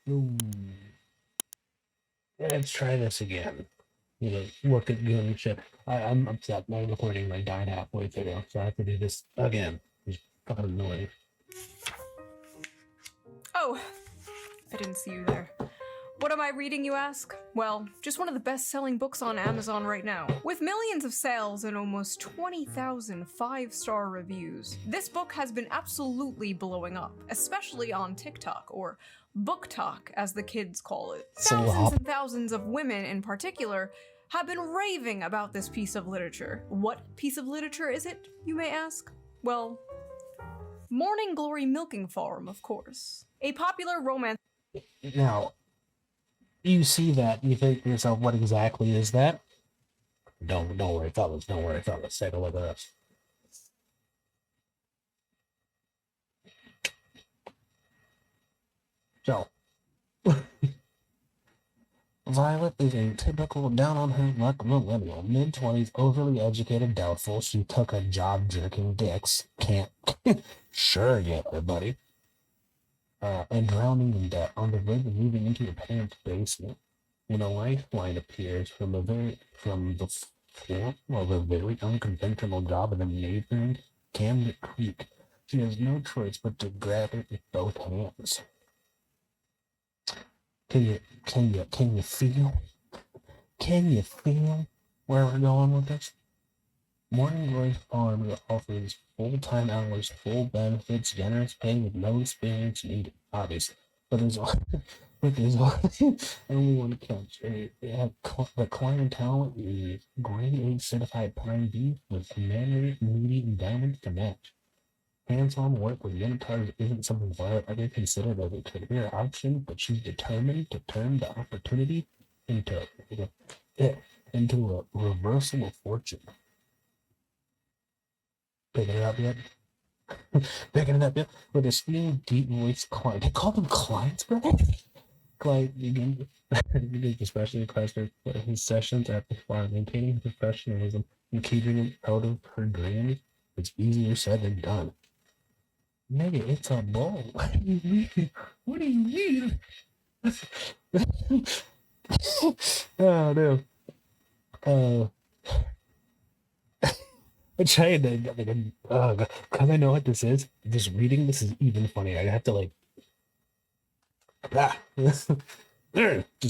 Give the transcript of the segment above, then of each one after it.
Ooh. Let's try this again. Look at good shit. I'm upset. My recording like died halfway through, so I have to do this again. It's fucking annoying. Oh, I didn't see you there. What am I reading, you ask? Well, just one of the best-selling books on Amazon right now. With millions of sales and almost 20,000 five-star reviews, this book has been absolutely blowing up, especially on TikTok, or Book Talk, as the kids call it. Thousands and thousands of women in particular have been raving about this piece of literature. What piece of literature is it, you may ask? Well, Morning Glory Milking Farm, of course. A popular romance. Now, you see that, you think to yourself, what exactly is that? Don't worry, fellas. Don't worry, fellas. Take a look at this. So, Violet is a typical down-on-her-luck millennial, mid-20s, overly educated, doubtful. She took a job jerking dicks. Can't. Sure, yeah, buddy. And drowning in debt on the verge of moving into her parents' basement when a lifeline appears from the floor of a very unconventional job in a neighboring Camden Creek. She has no choice but to grab it with both hands. Can you feel? Can you feel where we're going with this? Morning Glory Farm offers full-time hours, full benefits, generous pay with no experience needed, obviously. But there's only one catch. The clientele is grade A certified prime beef with mannered meaty endowments to match. Hands-on work with unitars isn't something Violet ever considered as a career option, but she's determined to turn the opportunity into a reversal of fortune. Picking it up yet? Picking it up yet? With a steamy, deep voice client. They call them clients, bro? Client begins especially classic his sessions at the farm, maintaining professionalism and keeping it out of her dreams. It's easier said than done. Nigga, it's a bull. What do you mean? What do you mean? Oh no. I'm trying to because I know what this is. Just reading this is even funny. I have to like just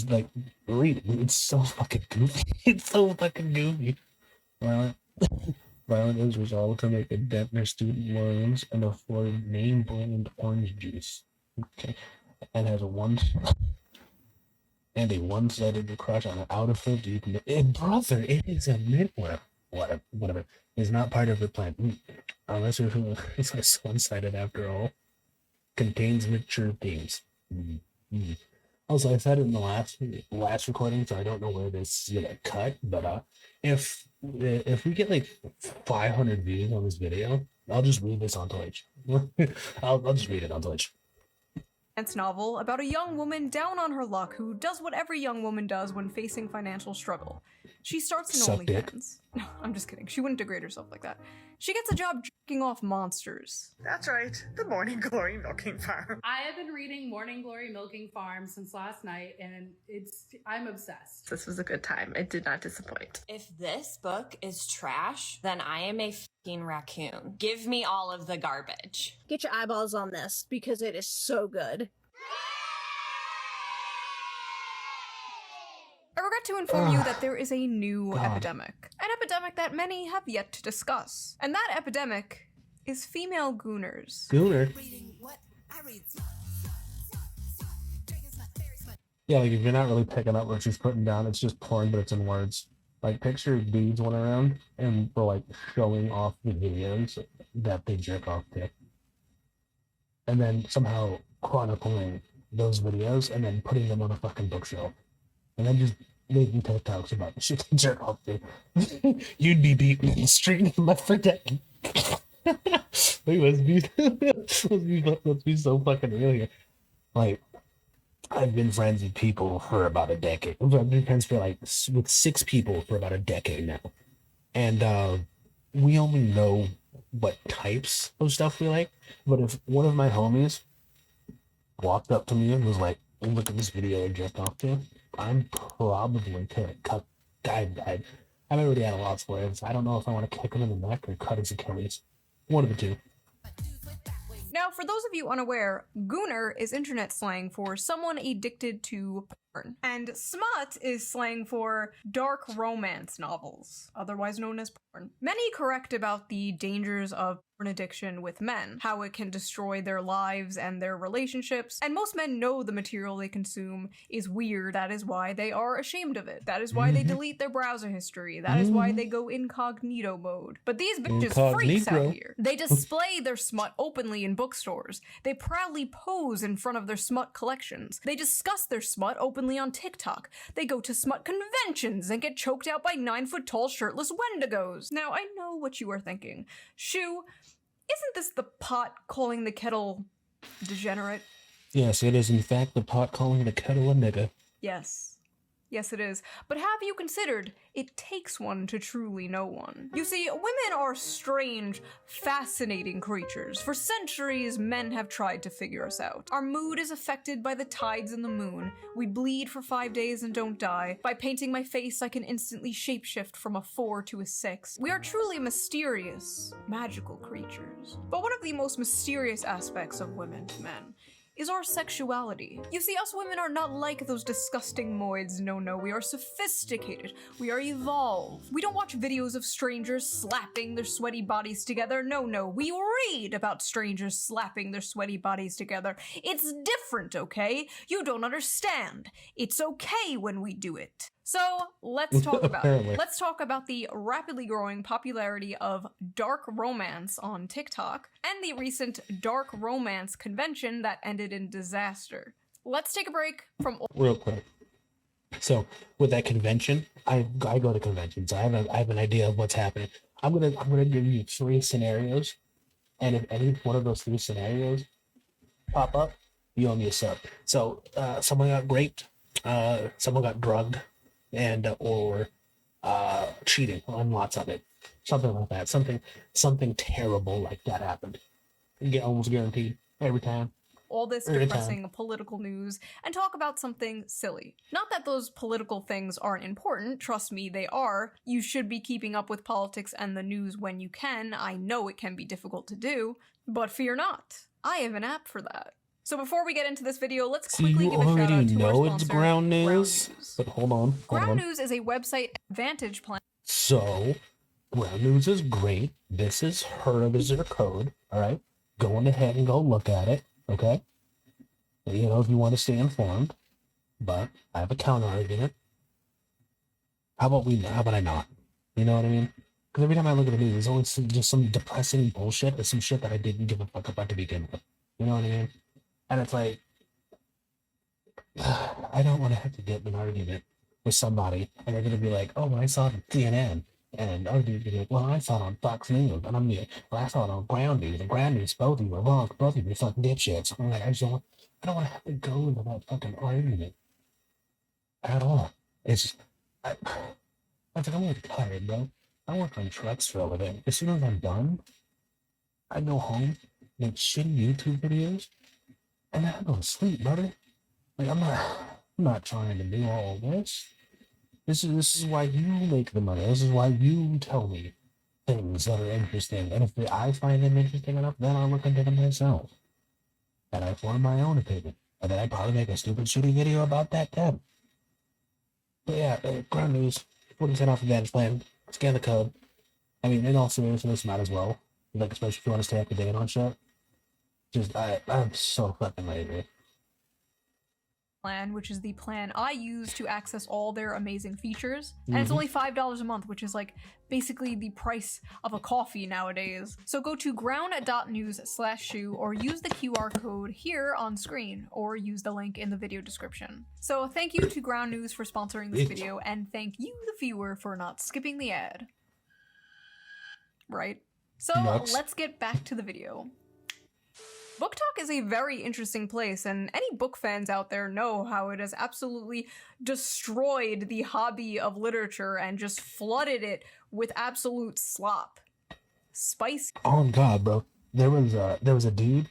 like read it. It's so fucking goofy. It's so fucking goofy. Violet is resolved to make a dent in her student loans and afford name brand orange juice. Okay. And has a one-sided crush on an out of her deep brother, it is a whatever. Is not part of her plan. Unless it's one-sided after all. Contains mature themes. Also, I said it in the last recording, so I don't know where this is gonna cut, but if we get like 500 views on this video, I'll just read this on Twitch. I'll just read it on Twitch. Novel about a young woman down on her luck who does what every young woman does when facing financial struggle. She starts an OnlyFans. No, I'm just kidding. She wouldn't degrade herself like that. She gets a job jerking off monsters. That's right, the Morning Glory Milking Farm. I have been reading Morning Glory Milking Farm since last night, and I'm obsessed. This was a good time. It did not disappoint. If this book is trash, then I am a fucking raccoon. Give me all of the garbage. Get your eyeballs on this, because it is so good. I regret to inform you that there is a new epidemic. An epidemic that many have yet to discuss. And that epidemic is female gooners. Gooner? Yeah, like if you're not really picking up what she's putting down, it's just porn, but it's in words. Like picture dudes went around and were like showing off the videos that they jerk off to. And then somehow chronicling those videos and then putting them on a fucking bookshelf. And then just making TikToks about the shit they jerk off to. You'd be beaten in the street left for dead. Let's be so fucking real here. Like, I've been friends with people for about a decade. I've been friends with 6 people for about a decade now. And we only know what types of stuff we like. But if one of my homies walked up to me and was like, look at this video I jerked off to, I'm probably gonna cut. I've already had a lot of words. I don't know if I want to kick him in the neck or cut his Achilles. One of the two. Now, for those of you unaware, gooner is internet slang for someone addicted to porn, and smut is slang for dark romance novels, otherwise known as porn. Many correct about the dangers of porn addiction with men, how it can destroy their lives and their relationships, and most men know the material they consume is weird. That is why they are ashamed of it. That is why they delete their browser history. That is why they go incognito mode. But these bitches freaks out here. They display their smut openly in bookstores. They proudly pose in front of their smut collections. They discuss their smut openly on TikTok. They go to smut conventions and get choked out by 9-foot-tall shirtless wendigos. Now, I know what you are thinking. Shoo, isn't this the pot calling the kettle degenerate? Yes, it is in fact the pot calling the kettle a nigga. Yes. Yes, it is. But have you considered it takes one to truly know one? You see, women are strange, fascinating creatures. For centuries, men have tried to figure us out. Our mood is affected by the tides and the moon. We bleed for 5 days and don't die. By painting my face, I can instantly shapeshift from a 4 to a 6. We are truly mysterious, magical creatures. But one of the most mysterious aspects of women to men is our sexuality. You see, us women are not like those disgusting moids. No, we are sophisticated. We are evolved. We don't watch videos of strangers slapping their sweaty bodies together. No, we read about strangers slapping their sweaty bodies together. It's different, okay? You don't understand. It's okay when we do it. So let's talk about it. Let's talk about the rapidly growing popularity of dark romance on TikTok and the recent dark romance convention that ended in disaster. Let's take a break from real quick. So with that convention, I go to conventions. I have an idea of what's happening. I'm gonna give you 3 scenarios, and if any one of those 3 scenarios pop up, you owe me a sub. So someone got raped, someone got drugged, and or cheating on lots of it, something like that, something terrible like that happened. You get almost guaranteed every time. All this depressing political news and talk about something silly. Not that those political things aren't important, trust me, they are. You should be keeping up with politics and the news when you can. I know it can be difficult to do, but fear not. I have an app for that. So before we get into this video, let's quickly give a shout out to our sponsor, it's Ground News. But hold on. Ground News is a website advantage plan. So, Ground News is great. This is her as their code. All right, go on ahead and go look at it. Okay, you know, if you want to stay informed. But I have a counter argument. How about I not? You know what I mean? Because every time I look at the news, there's always just some depressing bullshit or some shit that I didn't give a fuck about to begin with. You know what I mean? And it's like, I don't want to have to get in an argument with somebody, and they're going to be like, oh, well, I saw it on CNN, and other dude's going to be like, well, I saw it on Fox News, and I'm like, well, I saw it on Ground News, and Ground News, both of you are wrong, both of you are fucking dipshits. I'm like, I don't want to have to go into that fucking argument at all. It's just, I'm really tired, bro. I work on trucks for a living. As soon as I'm done, I go home, make shitty YouTube videos, and then I go to sleep, brother. Like, I'm not trying to do all this. This is why you make the money. This is why you tell me things that are interesting. And if I find them interesting enough, then I'll look into them myself. And I form my own opinion. And then I probably make a stupid shitty video about that then. But yeah, Ground News, 40% off advantage plan. Scan the code. I mean, in all seriousness, might as well. Like, especially if you want to stay up to date on shit. Just, I'm so fucking lazy. Plan, which is the plan I use to access all their amazing features. And it's only $5 a month, which is like basically the price of a coffee nowadays. So go to ground.news/shoe or use the QR code here on screen or use the link in the video description. So thank you to Ground News for sponsoring this video, and thank you, the viewer, for not skipping the ad. Right? So let's get back to the video. Book Talk is a very interesting place, and any book fans out there know how it has absolutely destroyed the hobby of literature and just flooded it with absolute slop. Spicy. Oh God, bro. There was a dude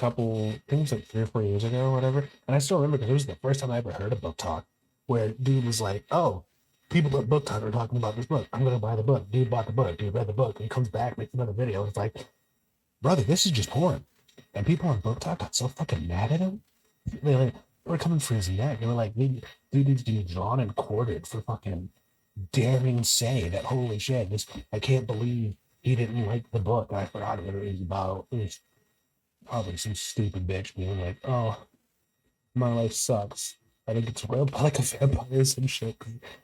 couple, I think it was like 3 or 4 years ago or whatever. And I still remember because it was the first time I ever heard of book talk, where dude was like, "Oh, people at book talk are talking about this book. I'm gonna buy the book." Dude bought the book. Dude read the book. And he comes back, makes another video. It's like, brother, this is just porn. And people on book talk got so fucking mad at him. They were coming for his neck. They were like, dude needs to be drawn and quartered for fucking daring say that, holy shit, this, I can't believe he didn't like the book. I forgot what it was about. It was probably some stupid bitch being like, "Oh, my life sucks. I think it's real like a vampire or some shit."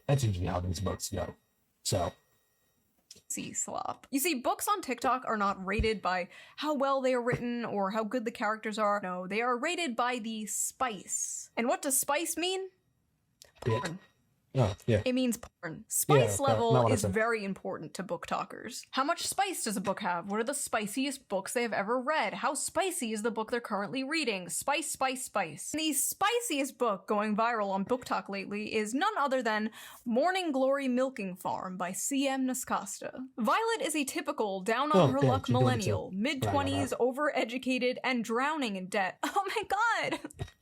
That's usually how these books go. So, See slop. You see, books on TikTok are not rated by how well they are written or how good the characters are. No, they are rated by the spice. And what does spice mean? yeah. Porn. Oh, yeah. It means porn. Spice not level what I is said. very important to book talkers. How much spice does a book have? What are the spiciest books they have ever read? How spicy is the book they're currently reading? Spice, spice, spice. And the spiciest book going viral on Book Talk lately is none other than Morning Glory Milking Farm by C.M. Nascosta. Violet is a typical down-on-her-luck damn, she did it millennial, too. mid-20s, overeducated, and drowning in debt. Oh my god!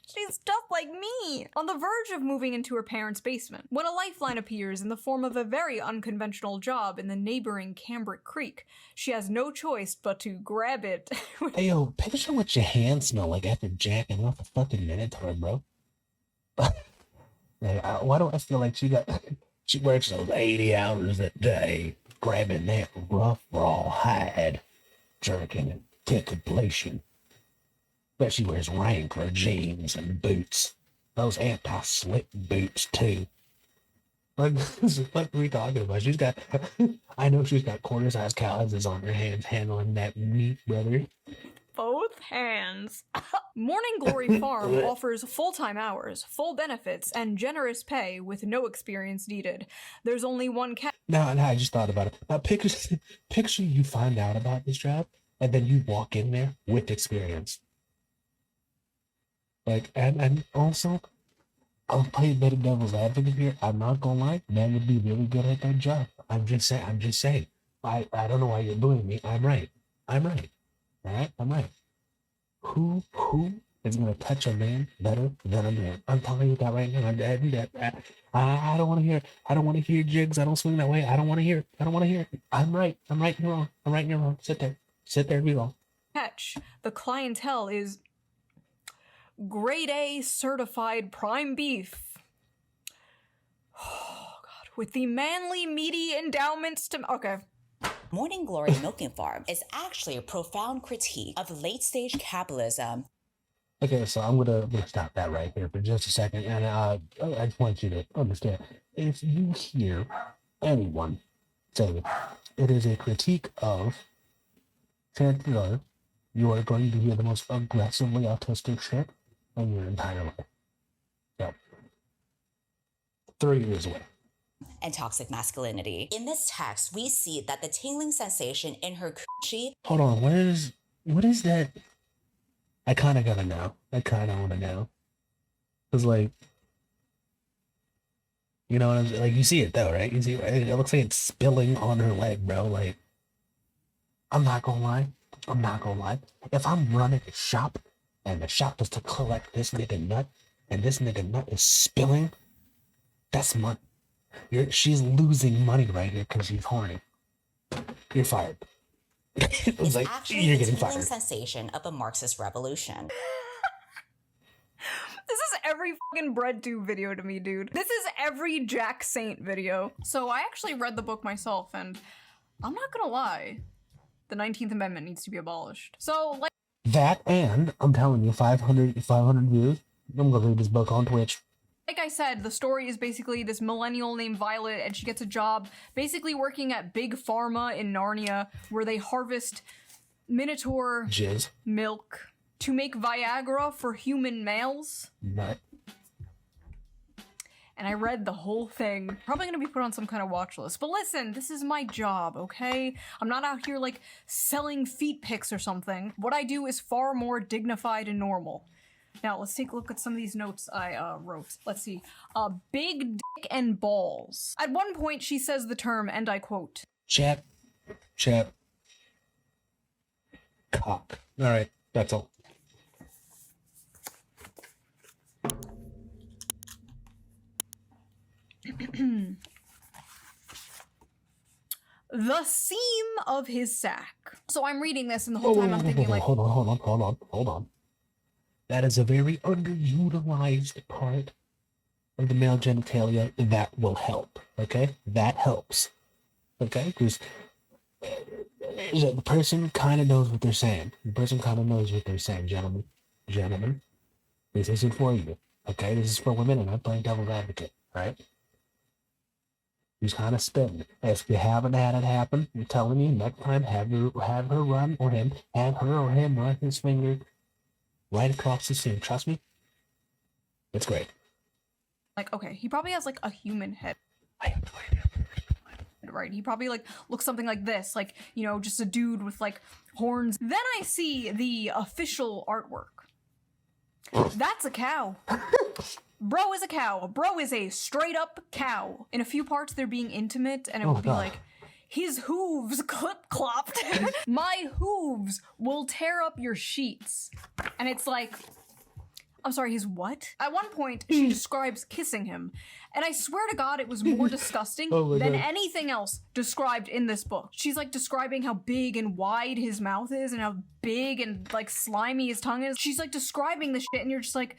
She's just like me! On the verge of moving into her parents' basement, when a lifeline appears in the form of a very unconventional job in the neighboring Cambric Creek. She has no choice but to grab it. Hey, yo, picture what your hands smell like after jacking off a fucking Minotaur, bro. Why do I feel like she works those 80 hours a day, grabbing that rough, raw hide, jerking and contemplation. But she wears Wrangler jeans and boots. Those anti-slip boots, too. Like, what are we talking about? She's got, I know she's got quarter-sized calluses on her hands handling that meat, brother. Both hands. Morning Glory Farm offers full-time hours, full benefits, and generous pay with no experience needed. There's only one cat. No, I just thought about it. Now, picture you find out about this job, and then you walk in there with experience. Like, and also, I'll play a bit of devil's advocate here. I'm not gonna lie, men would be really good at that job. I'm just saying. I don't know why you're booing me. I'm right. All right? I'm right. Who is gonna touch a man better than a man? I'm telling you that right now. I don't want to hear Jigz. I don't swing that way. I don't want to hear it. I'm right. You're wrong. I'm right. You're wrong. Sit there and be wrong. Catch. The clientele is grade A certified prime beef. Oh god, with the manly meaty endowments to okay. Morning Glory Milking Farm is actually a profound critique of late-stage capitalism. Okay, so I'm gonna stop that right here for just a second, and I just want you to understand: if you hear anyone say it is a critique of, chances are you are going to hear the most aggressively autistic shit in your entire life. So, 3 years away. And toxic masculinity. In this text, we see that the tingling sensation in her coochie. Hold on, what is that? I kind of gotta know. I kind of want to know. Cause like, you know what I'm saying? Like, you see it though, right? You see, it looks like it's spilling on her leg, bro. Like, I'm not gonna lie. If I'm running a shop and the shop is to collect this nigga nut, and this nigga nut is spilling, that's money. She's losing money right here because she's horny. You're fired. It was It's like, actually you're the getting tingling fired. sensation of a Marxist revolution. This is every fucking BreadTube video to me, dude. This is every Jack Saint video. So I actually read the book myself, and I'm not gonna lie, the 19th Amendment needs to be abolished. So, like, That, and I'm telling you, 500 views. I'm gonna read this book on Twitch. like I said, the story is basically this millennial named Violet, and she gets a job basically working at Big Pharma in Narnia, where they harvest Minotaur Jizz. milk to make Viagra for human males. Nut. And I read the whole thing. Probably gonna be put on some kind of watch list. But listen, this is my job, okay? I'm not out here like selling feet pics or something. What I do is far more dignified and normal. Now, let's take a look at some of these notes I wrote. Let's see. Big dick and balls. At one point, she says the term, and I quote, Chap. Cock. Alright, that's all. The seam of his sack. So I'm reading this, and the whole time I'm thinking, like, hold on. That is a very underutilized part of the male genitalia that will help. Okay, that helps. Okay, because the person kind of knows what they're saying. Gentlemen, this isn't for you. Okay, this is for women, and I'm playing devil's advocate. Right? He's kind of spitting. If you haven't had it happen, I'm telling you, next time have her run or him run his finger right across the seam. Trust me, it's great. like, okay, he probably has like a human head. I have no idea. Right, he probably like looks something like this, like, you know, just a dude with like horns. Then I see the official artwork. That's a cow. Bro is a cow. Bro is a straight up cow. In a few parts they're being intimate, and it will be God. like, his hooves clip-clopped. My hooves will tear up your sheets. And it's like, I'm sorry, his what? At one point, she describes kissing him. And I swear to God, it was more disgusting than anything else described in this book. She's like describing how big and wide his mouth is and how big and like slimy his tongue is. She's like describing the shit, and you're just like,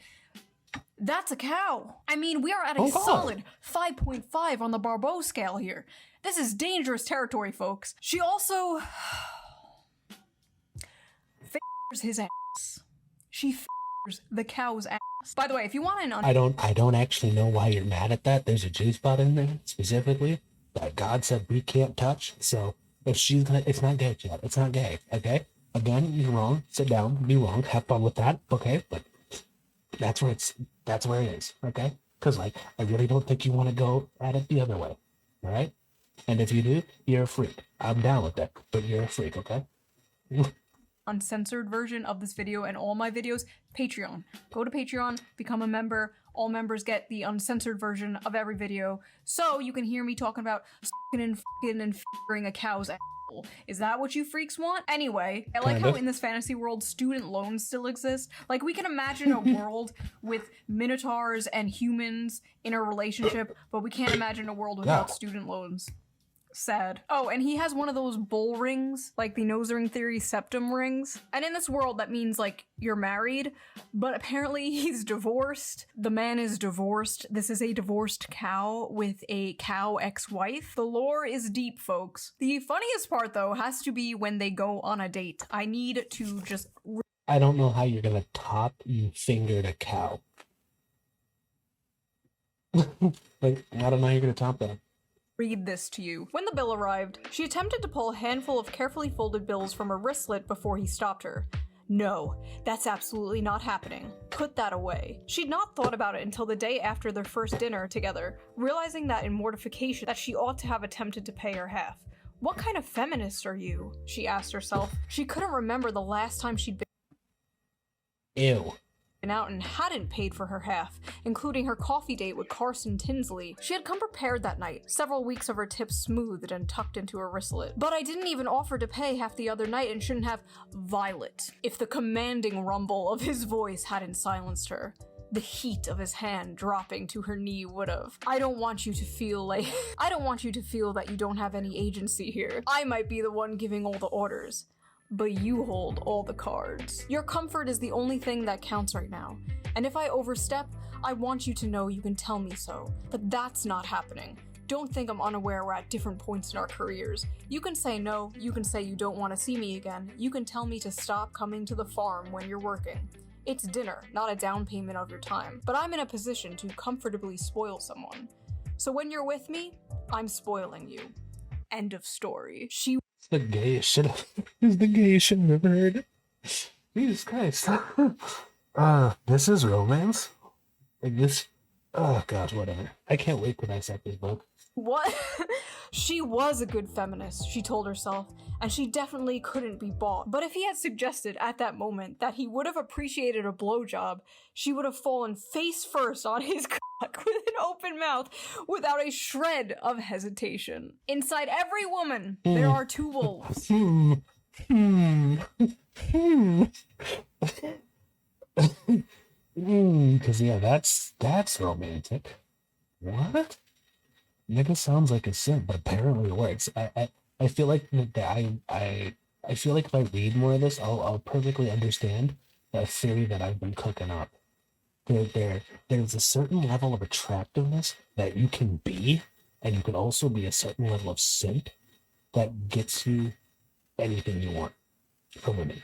that's a cow. I mean, we are at a solid 5.5 on the Barbeau scale here. This is dangerous territory, folks. She also f***ers his ass. She f***ers the cow's ass. By the way, if you want an I don't actually know why you're mad at that. There's a G spot in there specifically that God said we can't touch. So if she's gonna, it's not gay, Chad. It's not gay. Okay. Again, you're wrong. Sit down. Be wrong. Have fun with that. Okay. But that's where it is. Okay. Because like I really don't think you want to go at it the other way. All right. And if you do, you're a freak. I'm down with that. But you're a freak. Okay. Uncensored version of this video and all my videos, Patreon. Go to Patreon, become a member. All members get the uncensored version of every video, so you can hear me talking about s***ing and f***ing and f***ing a cow's asshole. Is that what you freaks want? Anyway, I like how in this fantasy world, student loans still exist. Like, we can imagine a world with minotaurs and humans in a relationship, but we can't imagine a world without student loans. Sad. Oh, and he has one of those bull rings, like the nose ring theory septum rings. And in this world, that means, like, you're married, but apparently he's divorced. The man is divorced. This is a divorced cow with a cow ex-wife. The lore is deep, folks. The funniest part, though, has to be when they go on a date. I need to just... I don't know how you're gonna top you fingered a cow. Like, I don't know how you're gonna top that. Read this to you. When the bill arrived, she attempted to pull a handful of carefully folded bills from her wristlet before he stopped her. No, that's absolutely not happening. Put that away. She'd not thought about it until the day after their first dinner together, realizing that in mortification that she ought to have attempted to pay her half. What kind of feminist are you? She asked herself. She couldn't remember the last time she'd Ew. been out and hadn't paid for her half, including her coffee date with Carson Tinsley. She had come prepared that night, several weeks of her tips smoothed and tucked into her wristlet. But I didn't even offer to pay half the other night and shouldn't have Violet, if the commanding rumble of his voice hadn't silenced her. The heat of his hand dropping to her knee would've. I don't want you to feel that you don't have any agency here. I might be the one giving all the orders, but you hold all the cards. Your comfort is the only thing that counts right now. And if I overstep, I want you to know you can tell me so. But that's not happening. Don't think I'm unaware we're at different points in our careers. You can say no, you can say you don't want to see me again, you can tell me to stop coming to the farm when you're working. It's dinner, not a down payment of your time. But I'm in a position to comfortably spoil someone. So when you're with me, I'm spoiling you. End of story. She It's the gayest shit. It's the gayest shit I've ever heard. Jesus Christ. This is romance. Like this. Oh God, whatever. I can't wait to dissect this book. What? She was a good feminist, she told herself, and she definitely couldn't be bought. But if he had suggested at that moment that he would have appreciated a blowjob, she would have fallen face first on his cock with an open mouth without a shred of hesitation. Inside every woman, there are two wolves. Cause yeah, that's romantic. What? Nigga sounds like a simp, but apparently it works. I feel like I feel like if I read more of this, I'll perfectly understand that theory that I've been cooking up. There's a certain level of attractiveness that you can be, and you can also be a certain level of simp that gets you anything you want from women.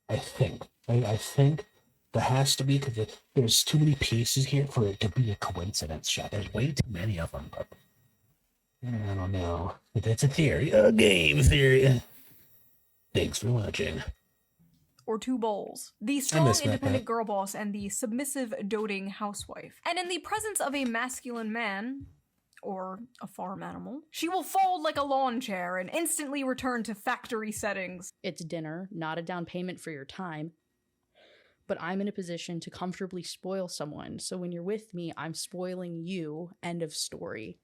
I think. I think there has to be, because there's too many pieces here for it to be a coincidence shot. There's way too many of them, but I don't know. It's a theory. A game theory. Thanks for watching. Or two bowls. The strong, missed that independent part. girl boss and the submissive, doting housewife. And in the presence of a masculine man, or a farm animal, she will fold like a lawn chair and instantly return to factory settings. It's dinner, not a down payment for your time. But I'm in a position to comfortably spoil someone, so when you're with me, I'm spoiling you. End of story.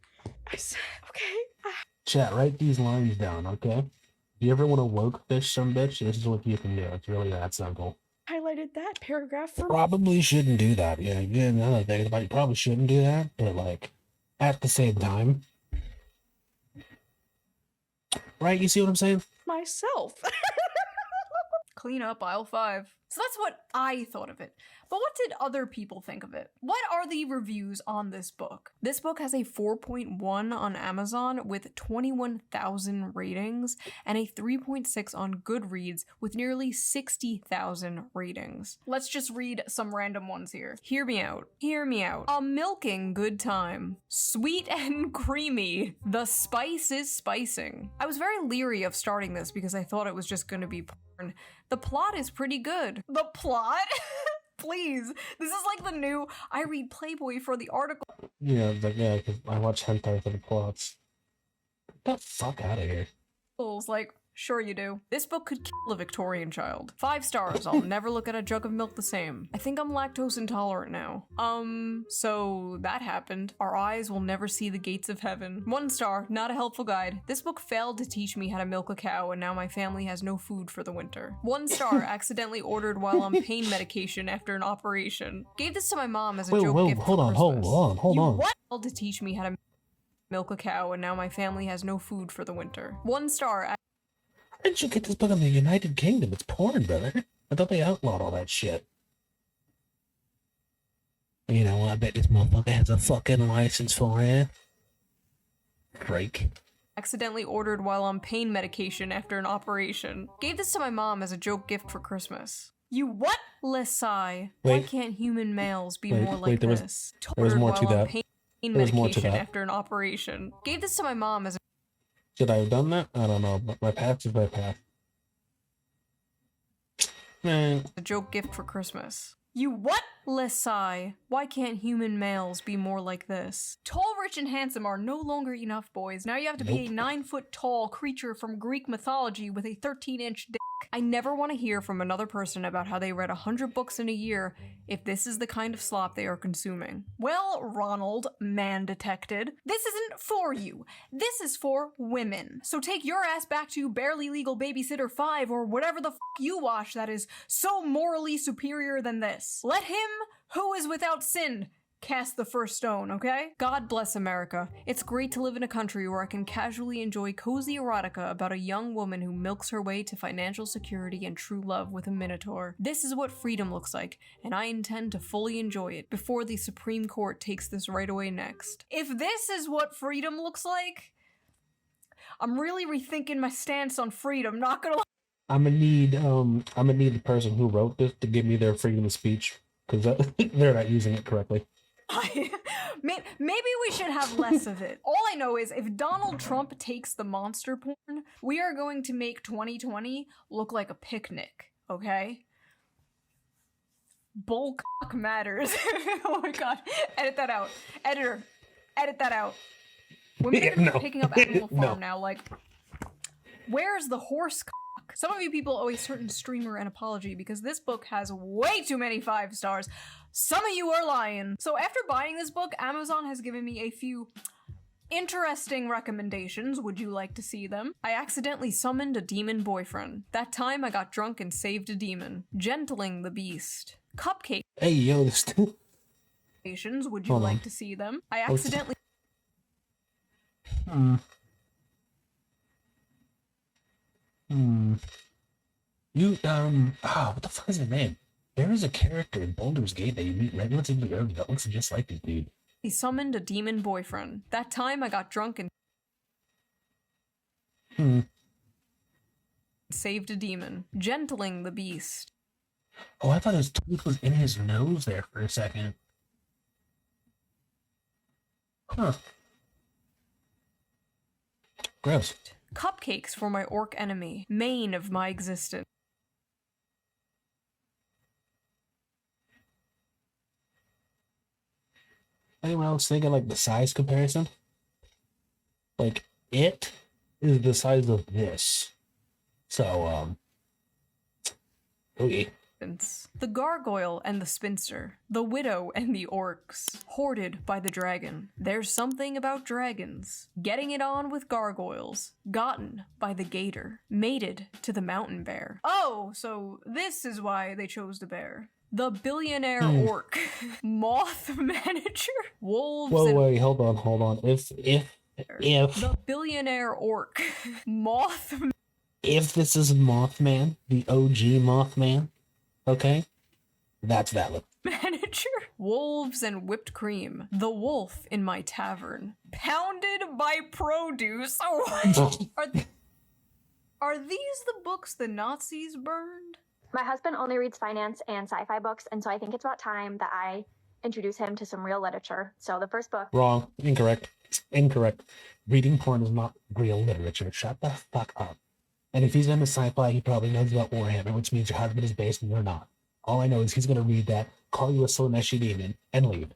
Okay. Chat, write these lines down, okay? If you ever want to woke fish some bitch, this is what you can do. It's really that simple. Highlighted that paragraph for Probably shouldn't do that. Yeah, another thing about you probably shouldn't do that, but like at the same time. Right, you see what I'm saying? myself. Clean up aisle 5. So that's what I thought of it. But what did other people think of it? What are the reviews on this book? This book has a 4.1 on Amazon with 21,000 ratings and a 3.6 on Goodreads with nearly 60,000 ratings. Let's just read some random ones here. Hear me out. Hear me out. A milking good time. Sweet and creamy. The spice is spicing. I was very leery of starting this because I thought it was just gonna be porn. The plot is pretty good. The plot? Please. This is like the new I read Playboy for the article. Yeah, but yeah, because I watch hentai for the plots. Get the fuck out of here. Like, sure you do. This book could kill a Victorian child. 5 stars. I'll never look at a jug of milk the same. I think I'm lactose intolerant now. So that happened. Our eyes will never see the gates of heaven. 1 star. Not a helpful guide. This book failed to teach me how to milk a cow, and now my family has no food for the winter. 1 star. Accidentally ordered while on pain medication after an operation. Gave this to my mom as a joke gift for Christmas. Hold on. What? Failed to teach me how to milk a cow, and now my family has no food for the winter. 1 star. How did you get this book in the United Kingdom? It's porn, brother. I thought they outlawed all that shit. You know what? I bet this motherfucker has a fucking license for it. Freak. Accidentally ordered while on pain medication after an operation. Gave this to my mom as a joke gift for Christmas. You what? Lesai. Why Wait. can't human males be Wait, more wait, like there was- this? there was Ordered more to while on that. pain There was more to medication that. after an operation. Gave this to my mom as Should I have done that? I don't know, but my path is my path. Man, a joke gift for Christmas. You what? Lesai. Why can't human males be more like this? Tall, rich, and handsome are no longer enough, boys. Now you have to be a 9-foot tall creature from Greek mythology with a 13-inch dick. I never want to hear from another person about how they read 100 books in a year if this is the kind of slop they are consuming. Well, Ronald, man detected, this isn't for you. This is for women. So take your ass back to Barely Legal Babysitter 5 or whatever the f you watch that is so morally superior than this. Let him who is without sin cast the first stone, okay? God bless America. It's great to live in a country where I can casually enjoy cozy erotica about a young woman who milks her way to financial security and true love with a minotaur. This is what freedom looks like, and I intend to fully enjoy it before the Supreme Court takes this right away next. If this is what freedom looks like, I'm really rethinking my stance on freedom, not gonna lie. I'm gonna need the person who wrote this to give me their freedom of speech, because they're not using it correctly. Maybe we should have less of it. All I know is if Donald Trump takes the monster porn, we are going to make 2020 look like a picnic, okay? Bull cock matters. Oh my god. Edit that out. Editor, edit that out. Women are gonna be picking up Animal Farm now, like, where's the horse cock? Some of you people owe a certain streamer an apology because this book has way too many 5 stars. Some of you are lying. So after buying this book, Amazon has given me a few interesting recommendations. Would you like to see them? I accidentally summoned a demon boyfriend. That time I got drunk and saved a demon. Gentling the beast. Cupcake. Hey, yo, this Would you like to see them? I accidentally Hmm. Hmm. What the fuck is his name? There is a character in Baldur's Gate that you meet relatively early that looks just like this dude. He summoned a demon boyfriend. That time I got drunk and saved a demon, gentling the beast. Oh, I thought his tooth was in his nose there for a second. Huh. Gross. Cupcakes for my orc enemy, main of my existence. Anyone else thinking like the size comparison? Like, it is the size of this. So, okay. The gargoyle and the spinster, the widow and the orcs, hoarded by the dragon. There's something about dragons. Getting it on with gargoyles, gotten by the gator, mated to the mountain bear. Oh, so this is why they chose the bear. The billionaire orc, moth manager, wolves. Whoa, and wait, hold on. If the billionaire orc, moth if this is Mothman, the OG Mothman, okay, that's valid. manager, wolves and whipped cream, the wolf in my tavern, pounded by produce. Oh, are these the books the Nazis burned? My husband only reads finance and sci-fi books, and so I think it's about time that I introduce him to some real literature. So the first book... Wrong. Incorrect. Reading porn is not real literature. Shut the fuck up. And if he's into sci-fi, he probably knows about Warhammer, which means your husband is based and you're not. All I know is he's going to read that, call you a Slaneshi demon, and leave.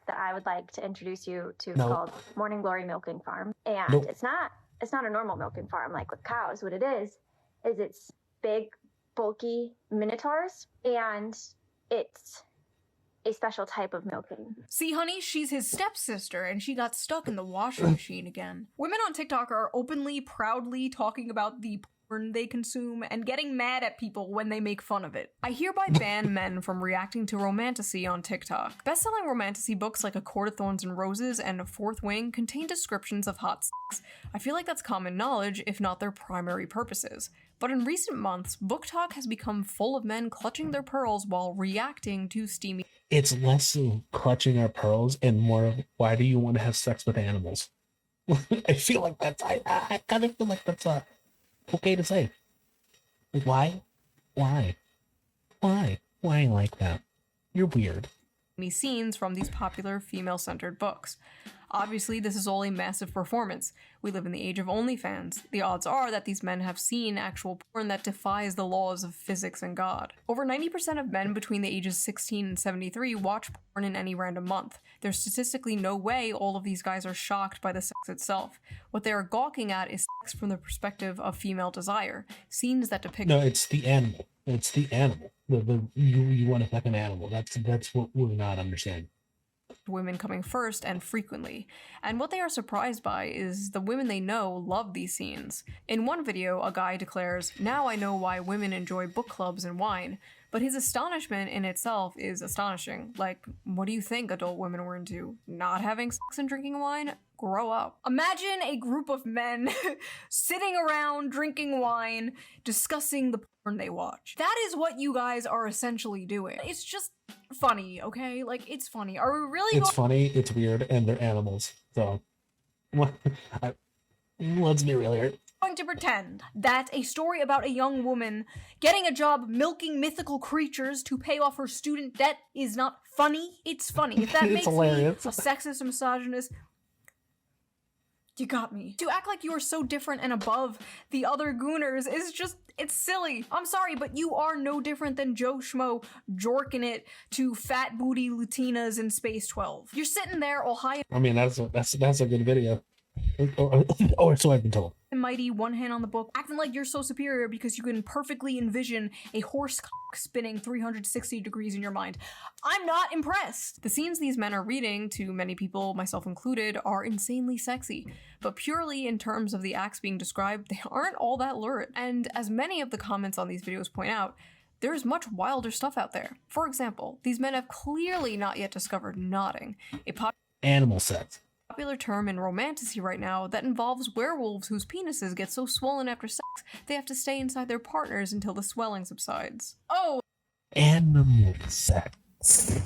That I would like to introduce you to No. called Morning Glory Milking Farm. And Nope. it's not a normal milking farm like with cows. What it is it's big, bulky minotaurs, and it's a special type of milking. See, honey, she's his stepsister, and she got stuck in the washing machine again. Women on TikTok are openly, proudly talking about the porn they consume and getting mad at people when they make fun of it. I hereby ban men from reacting to romantasy on TikTok. Best-selling romantasy books like A Court of Thorns and Roses and A Fourth Wing contain descriptions of hot sex. I feel like that's common knowledge, if not their primary purposes. But in recent months, book talk has become full of men clutching their pearls while reacting to steamy... It's less of clutching our pearls and more of why do you want to have sex with animals? I feel like that's... I kind of feel like that's okay to say. Like, why? Why like that? You're weird. scenes from these popular female-centered books. Obviously, this is all a massive performance. We live in the age of OnlyFans. The odds are that these men have seen actual porn that defies the laws of physics and God. Over 90% of men between the ages 16 and 73 watch porn in any random month. There's statistically no way all of these guys are shocked by the sex itself. What they are gawking at is sex from the perspective of female desire. Scenes that depict... No, it's the animal. It's the animal. You want to fuck an animal. That's what we're not understanding. Women coming first and frequently. And what they are surprised by is the women they know love these scenes. In one video, a guy declares, "Now I know why women enjoy book clubs and wine." But his astonishment in itself is astonishing. Like, what do you think adult women were into? Not having sex and drinking wine? Grow up. Imagine a group of men sitting around drinking wine, discussing the porn they watch. That is what you guys are essentially doing. It's just funny, okay? Like, it's funny. Are we really It's funny, it's weird, and they're animals. So, let's be real here. Going to pretend that a story about a young woman getting a job milking mythical creatures to pay off her student debt is not funny? It's funny. If that It's makes hilarious. me a sexist, misogynist, you got me. To act like you are so different and above the other gooners is just, it's silly. I'm sorry, but you are no different than Joe Schmo jorking it to fat booty Latinas in Space 12. You're sitting there all high I mean, that's a good video. Or so I've been told. and mighty, one hand on the book, acting like you're so superior because you can perfectly envision a horse cock spinning 360 degrees in your mind. I'm not impressed. The scenes these men are reading, to many people, myself included, are insanely sexy. But purely in terms of the acts being described, they aren't all that lurid. And as many of the comments on these videos point out, there is much wilder stuff out there. For example, these men have clearly not yet discovered nodding, a Animal sex. Popular term in romantasy right now that involves werewolves whose penises get so swollen after sex they have to stay inside their partners until the swelling subsides. Oh! Animal sex.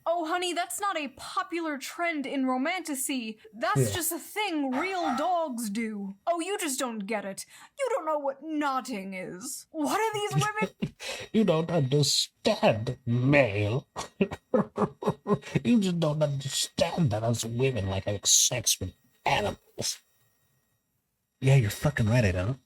Oh, honey, that's not a popular trend in romantasy. That's just a thing real dogs do. Oh, you just don't get it. You don't know what knotting is. What are these women? You don't understand, male. You just don't understand that us women like having sex with animals. Yeah, you're fucking right, I don't.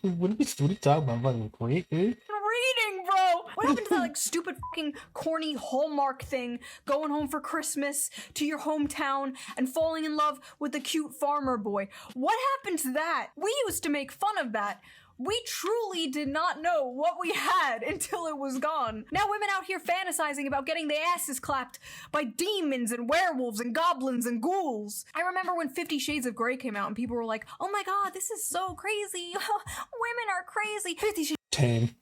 What are you talking about, fucking freak, dude? Reading, bro! What happened to that, like, stupid fucking corny Hallmark thing? Going home for Christmas to your hometown and falling in love with the cute farmer boy. What happened to that? We used to make fun of that. We truly did not know what we had until it was gone. Now women out here fantasizing about getting their asses clapped by demons and werewolves and goblins and ghouls. I remember when 50 Shades of Grey came out and people were like, oh my god, this is so crazy. Women are crazy. 50 Shades Tame.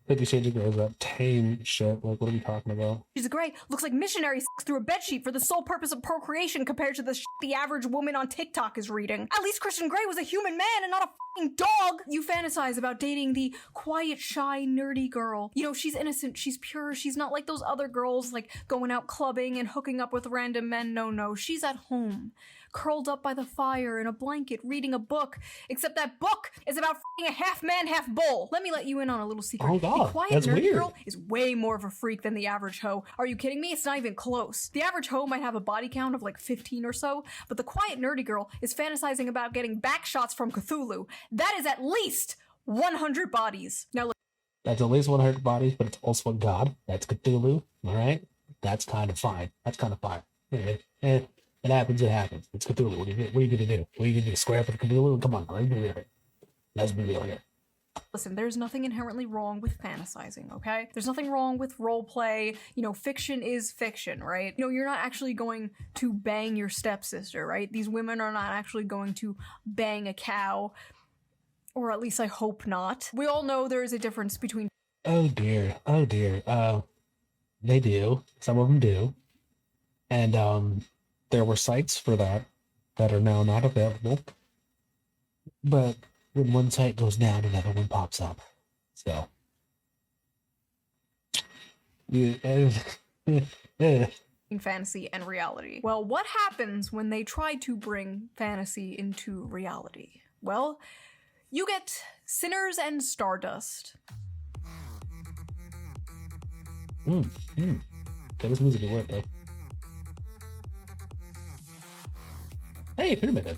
50 Shades of Grey is that tame shit. Like, what are we talking about? of Grey looks like missionary sex through a bedsheet for the sole purpose of procreation compared to the shit the average woman on TikTok is reading. At least Christian Grey was a human man and not a fucking dog. You fantasize about dating the quiet, shy, nerdy girl. You know, she's innocent, she's pure, she's not like those other girls, like going out clubbing and hooking up with random men. No, she's at home, curled up by the fire in a blanket, reading a book, except that book is about f***ing a half man, half bull. Let me let you in on a little secret. Oh god, the quiet, that's nerdy weird. girl is way more of a freak than the average hoe. Are you kidding me? It's not even close. The average hoe might have a body count of like 15 or so, but the quiet, nerdy girl is fantasizing about getting back shots from Cthulhu. That is at least 100 bodies. Now look. That's at least 100 bodies, but it's also a god. That's Cthulhu, alright? That's kind of fine. That's kind of fine. It happens, it happens. It's Cthulhu. What are you gonna do? What are you gonna do? Square up with Cthulhu? Come on, let's be real here. Let's be real here. Listen, there's nothing inherently wrong with fantasizing, okay? There's nothing wrong with roleplay. You know, fiction is fiction, right? You know, you're not actually going to bang your stepsister, right? These women are not actually going to bang a cow. Or at least I hope not. We all know there is a difference between— Oh dear. They do. Some of them do. And, there were sites for that are now not available. But when one site goes down, another one pops up. So. fantasy and reality. Well, what happens when they try to bring fantasy into reality? Well, you get Sinners and Stardust. Okay, this music will work though. Hey, Pyramid.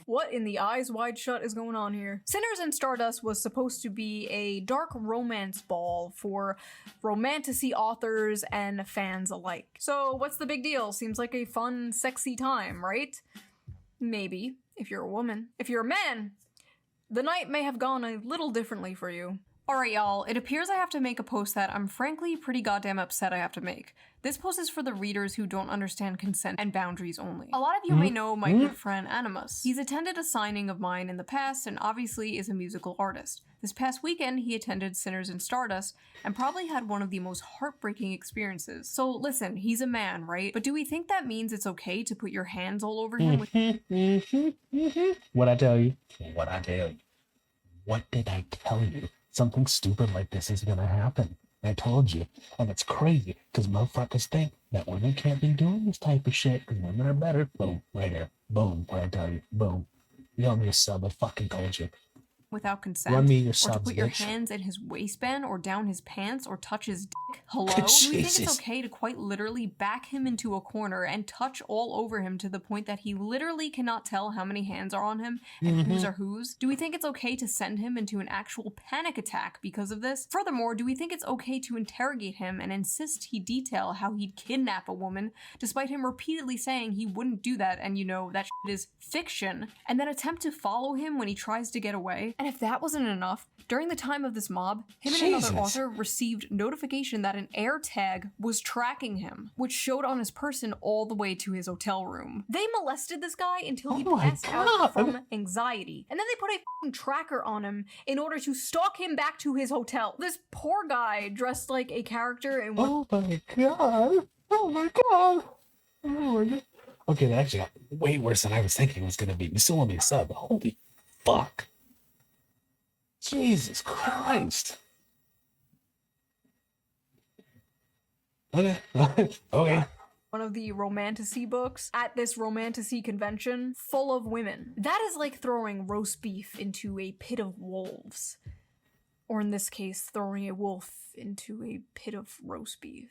What in the eyes wide shut is going on here? Sinners and Stardust was supposed to be a dark romance ball for romantasy authors and fans alike. So what's the big deal? Seems like a fun, sexy time, right? Maybe, if you're a woman. If you're a man, the night may have gone a little differently for you. Alright y'all, it appears I have to make a post that I'm frankly pretty goddamn upset I have to make. This post is for the readers who don't understand consent and boundaries only. A lot of you may know my good friend Animus. He's attended a signing of mine in the past and obviously is a musical artist. This past weekend he attended Sinners and Stardust and probably had one of the most heartbreaking experiences. So listen, he's a man, right? But do we think that means it's okay to put your hands all over him with— What I tell you? What I tell you? What did I tell you? Something stupid like this is gonna happen. I told you. And it's crazy, because motherfuckers think that women can't be doing this type of shit, because women are better. Boom, right here. Boom, what I tell you. Boom. You owe me a sub, I fucking told you. Without consent, Run me your or to subs, put your bitch. hands in his waistband or down his pants or touch his dick. Hello? Do we think it's Jesus. okay to quite literally back him into a corner and touch all over him to the point that he literally cannot tell how many hands are on him and whose are whose? Do we think it's okay to send him into an actual panic attack because of this? Furthermore, do we think it's okay to interrogate him and insist he detail how he'd kidnap a woman despite him repeatedly saying he wouldn't do that and you know that shit is fiction, and then attempt to follow him when he tries to get away? And if that wasn't enough, during the time of this mob, him and another author received notification that an air tag was tracking him, which showed on his person all the way to his hotel room. They molested this guy until he passed out from anxiety, and then they put a f***ing tracker on him in order to stalk him back to his hotel. This poor guy dressed like a character in one— Oh my god. Oh my god. Oh my god. Okay, that actually got way worse than I was thinking it was gonna be. You still want me to sub? Holy fuck. Jesus Christ. Okay. Okay. one of the romantasy books at this romantasy convention full of women. That is like throwing roast beef into a pit of wolves. Or in this case, throwing a wolf into a pit of roast beef.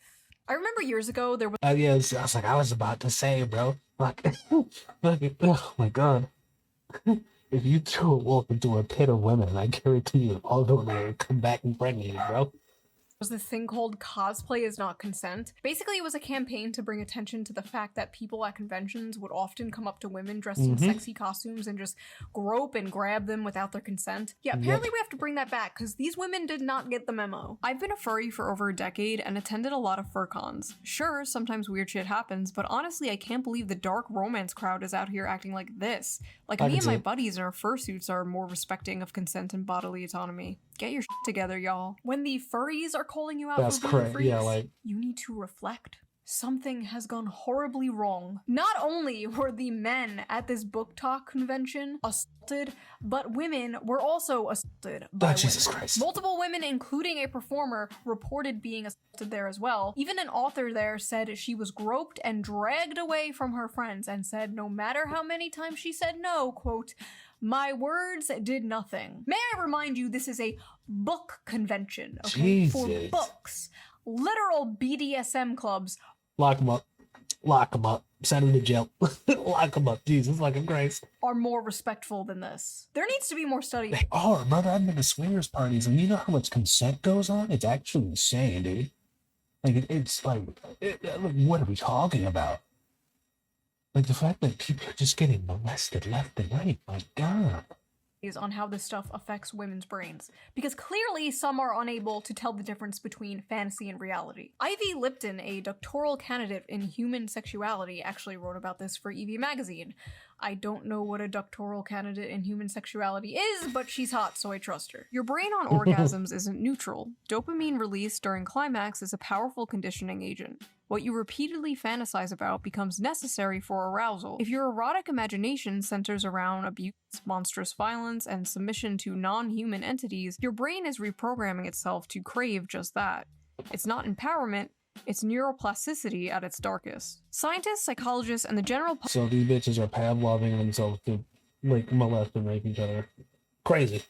I remember years ago there was— yeah, I was like, I was about to say, bro. Like, oh my god. If you threw a wolf into a pit of women, I guarantee you all the women would come back impregnated, bro. was this thing called Cosplay is Not Consent. Basically, it was a campaign to bring attention to the fact that people at conventions would often come up to women dressed in sexy costumes and just grope and grab them without their consent. Yeah, apparently we have to bring that back because these women did not get the memo. I've been a furry for over a decade and attended a lot of fur cons. Sure, sometimes weird shit happens, but honestly, I can't believe the dark romance crowd is out here acting like this. Like, me and my buddies in our fursuits are more respecting of consent and bodily autonomy. Get your shit together, y'all. When the furries are calling you out for being freaks, you need to reflect. Something has gone horribly wrong. Not only were the men at this book talk convention assaulted, but women were also assaulted by Jesus women. Christ. Multiple women, including a performer, reported being assaulted there as well. Even an author there said she was groped and dragged away from her friends and said no matter how many times she said no, quote, "My words did nothing." May I remind you, this is a book convention, okay? For books. Literal BDSM clubs. Lock them up. Lock them up. Send them to jail. Lock them up. Jesus fucking Christ. Are more respectful than this. There needs to be more study. They are, brother. I've been to swingers parties, and you know how much consent goes on? It's actually insane, dude. Like, it's like, what are we talking about? Like, the fact that people are just getting molested left and right. My God. On how this stuff affects women's brains, because clearly some are unable to tell the difference between fantasy and reality. Ivy Lipton, a doctoral candidate in human sexuality, actually wrote about this for EV Magazine. I don't know what a doctoral candidate in human sexuality is, but she's hot, so I trust her. Your brain on orgasms isn't neutral. Dopamine release during climax is a powerful conditioning agent. What you repeatedly fantasize about becomes necessary for arousal. If your erotic imagination centers around abuse, monstrous violence, and submission to non-human entities, your brain is reprogramming itself to crave just that. It's not empowerment, it's neuroplasticity at its darkest. Scientists, psychologists, and the general public— So these bitches are Pavloving themselves to, like, molest and rape each other. Crazy.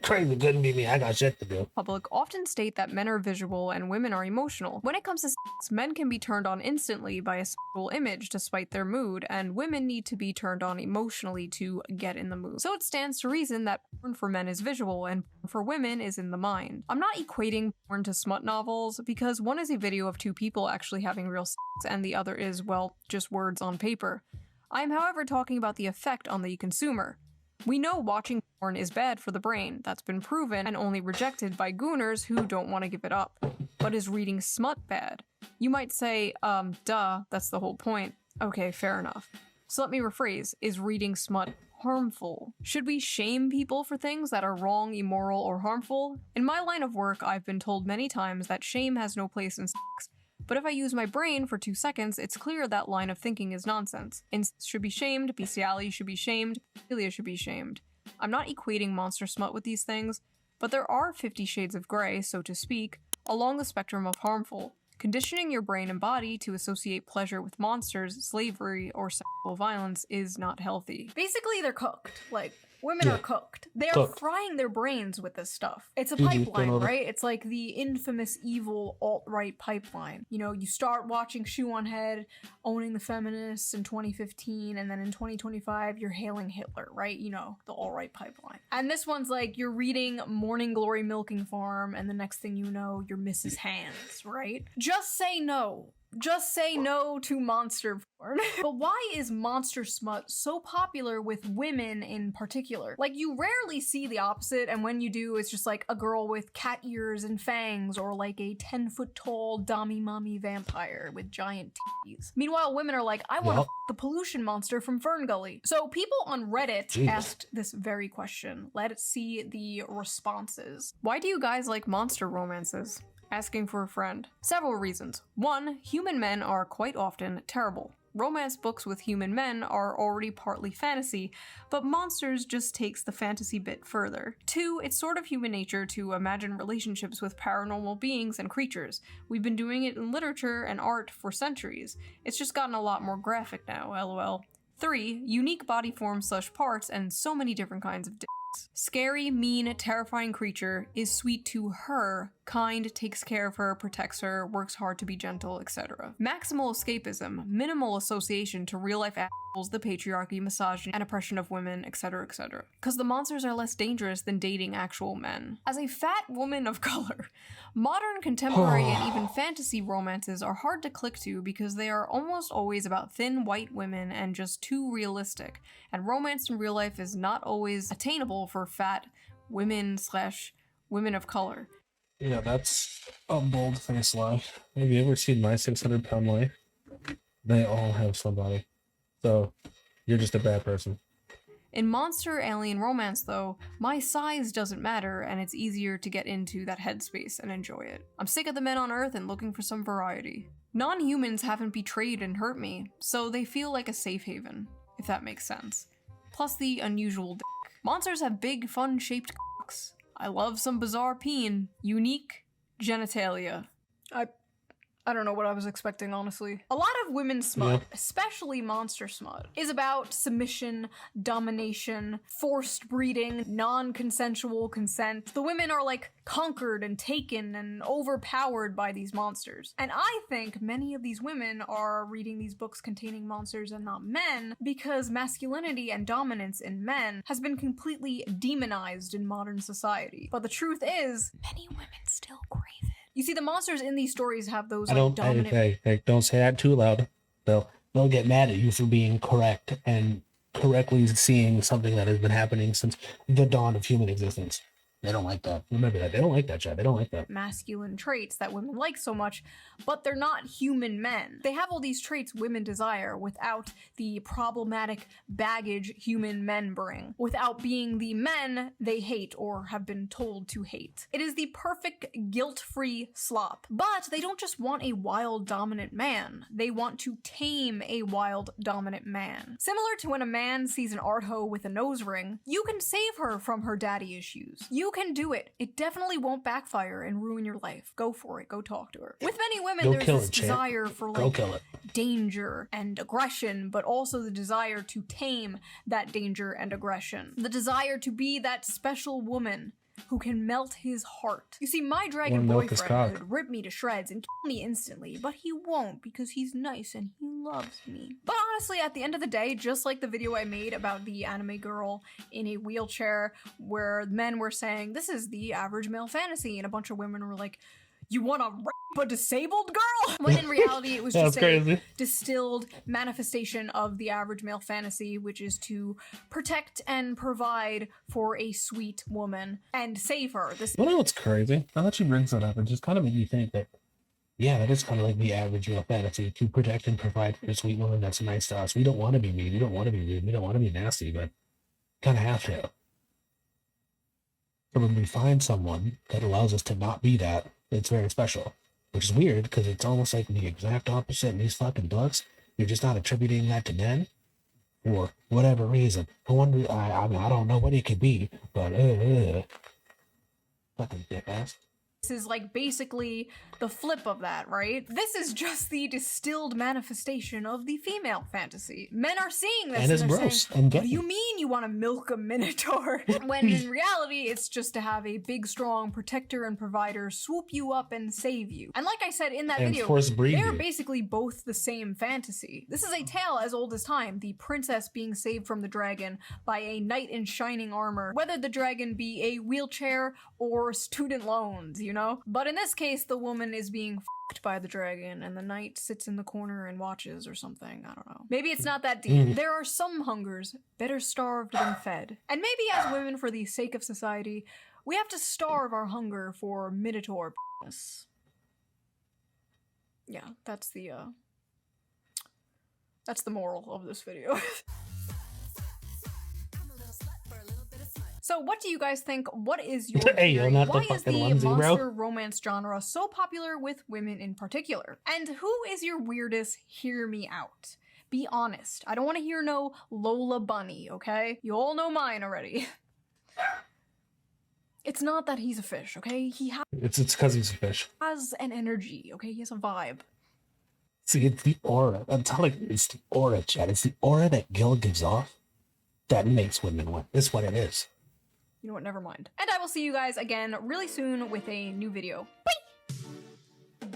Crazy. Couldn't be me. I got shit to do. Public often state that men are visual and women are emotional. When it comes to sex, men can be turned on instantly by a sexual image despite their mood, and women need to be turned on emotionally to get in the mood. So it stands to reason that porn for men is visual and porn for women is in the mind. I'm not equating porn to smut novels, because one is a video of two people actually having real sex and the other is, well, just words on paper. I am, however, talking about the effect on the consumer. We know watching porn is bad for the brain. That's been proven and only rejected by gooners who don't want to give it up. But is reading smut bad? You might say, duh, that's the whole point. Okay, fair enough. So let me rephrase. Is reading smut harmful? Should we shame people for things that are wrong, immoral, or harmful? In my line of work, I've been told many times that shame has no place in sex. But if I use my brain for 2 seconds, it's clear that line of thinking is nonsense. Incest should be shamed, bestiality should be shamed, pedophilia should be shamed. I'm not equating monster smut with these things, but there are 50 shades of gray, so to speak, along the spectrum of harmful. Conditioning your brain and body to associate pleasure with monsters, slavery, or sexual violence is not healthy. Basically, they're cooked. Like, women are cooked. They are frying their brains with this stuff. It's a pipeline, right? It's like the infamous evil alt-right pipeline. You know, you start watching Shoe on Head, owning the feminists in 2015, and then in 2025, you're hailing Hitler, right? You know, the alt-right pipeline. And this one's like, you're reading Morning Glory Milking Farm, and the next thing you know, you're Mrs. Hands, right? Just say no. Just say no to monster porn. But why is monster smut so popular with women in particular? Like, you rarely see the opposite, and when you do, it's just like a girl with cat ears and fangs, or like a 10-foot tall dommy mommy vampire with giant titties. Meanwhile, women are like, I want to the pollution monster from Fern Gully. So people on Reddit asked this very question. Let's see the responses. Why do you guys like monster romances? Asking for a friend. Several reasons. 1, human men are quite often terrible. Romance books with human men are already partly fantasy, but monsters just takes the fantasy bit further. 2, it's sort of human nature to imagine relationships with paranormal beings and creatures. We've been doing it in literature and art for centuries. It's just gotten a lot more graphic now, lol. 3, unique body forms / parts and so many different kinds of dicks. Scary, mean, terrifying creature is sweet to her, kind, takes care of her, protects her, works hard to be gentle, etc. Maximal escapism, minimal association to real-life assholes, the patriarchy, misogyny, and oppression of women, etc, etc. Because the monsters are less dangerous than dating actual men. As a fat woman of color, modern, contemporary, and even fantasy romances are hard to click to because they are almost always about thin white women and just too realistic, and romance in real life is not always attainable for fat women / women of color. Yeah, that's a bold-faced lie. Have you ever seen My 600-Pound Life? They all have somebody. So, you're just a bad person. In monster alien romance, though, my size doesn't matter, and it's easier to get into that headspace and enjoy it. I'm sick of the men on Earth and looking for some variety. Non-humans haven't betrayed and hurt me, so they feel like a safe haven, if that makes sense. Plus the unusual dick. Monsters have big, fun-shaped cocks. I love some bizarre peen. Unique genitalia. I don't know what I was expecting, honestly. A lot of women's smut, especially monster smut, is about submission, domination, forced breeding, non-consensual consent. The women are like conquered and taken and overpowered by these monsters. And I think many of these women are reading these books containing monsters and not men because masculinity and dominance in men has been completely demonized in modern society. But the truth is, many women still crave it. You see, the monsters in these stories have those dominant... Hey, don't say that too loud. They'll get mad at you for being correct and correctly seeing something that has been happening since the dawn of human existence. They don't like that. Remember that. They don't like that, Chad. They don't like that. Masculine traits that women like so much, but they're not human men. They have all these traits women desire without the problematic baggage human men bring, without being the men they hate or have been told to hate. It is the perfect guilt-free slop. But they don't just want a wild dominant man. They want to tame a wild dominant man. Similar to when a man sees an art hoe with a nose ring, you can save her from her daddy issues. You can do it. It definitely won't backfire and ruin your life. Go for it. Go talk to her. With many women, there's this desire for like danger and aggression, but also the desire to tame that danger and aggression. The desire to be that special woman who can melt his heart. You see, my dragon boyfriend could rip me to shreds and kill me instantly, but he won't because he's nice and he loves me. But honestly, at the end of the day, just like the video I made about the anime girl in a wheelchair where men were saying, this is the average male fantasy, and a bunch of women were like, you want to rape a disabled girl? When in reality, it was just a distilled manifestation of the average male fantasy, which is to protect and provide for a sweet woman and save her. You know what's crazy? Now that you bring that up, it just kind of made me think that, yeah, that is kind of like the average male fantasy, to protect and provide for a sweet woman that's nice to us. We don't want to be mean. We don't want to be rude. We don't want to be nasty, but kind of have to. So when we find someone that allows us to not be that, it's very special, which is weird because it's almost like the exact opposite in these fucking books. You're just not attributing that to men for whatever reason. I wonder, I mean, I don't know what it could be, but fucking dick ass. This is like basically the flip of that, right? This is just the distilled manifestation of the female fantasy. Men are seeing this and it's gross. Saying, what do you mean you want to milk a minotaur? When in reality, it's just to have a big, strong protector and provider swoop you up and save you. And like I said in that video, they're basically both the same fantasy. This is a tale as old as time, the princess being saved from the dragon by a knight in shining armor, whether the dragon be a wheelchair or student loans, you you know? But in this case, the woman is being fucked by the dragon, and the knight sits in the corner and watches or something. I don't know. Maybe it's not that deep. There are some hungers better starved than fed. And maybe as women, for the sake of society, we have to starve our hunger for Minotaur p***ness. Yeah, that's the moral of this video. So what do you guys think? What is your Hey, theory? not the Why is fucking the onesie, bro. monster romance genre so popular with women in particular? And who is your weirdest hear me out? Be honest. I don't want to hear no Lola Bunny, okay? You all know mine already. It's not that he's a fish, okay? He It's because he's a fish. has an energy, okay? He has a vibe. See, it's the aura. I'm telling you, it's the aura, Chad. It's the aura that Gil gives off that makes women win. It's what it is. You know what, never mind. And I will see you guys again really soon with a new video. Bye!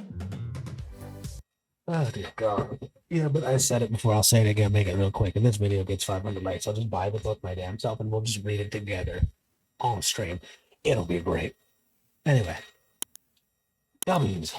Oh, dear God. Yeah, but I said it before. I'll say it again. Make it real quick. If this video gets 500 likes, I'll just buy the book my damn self and we'll just read it together on stream. It'll be great. Anyway, W's.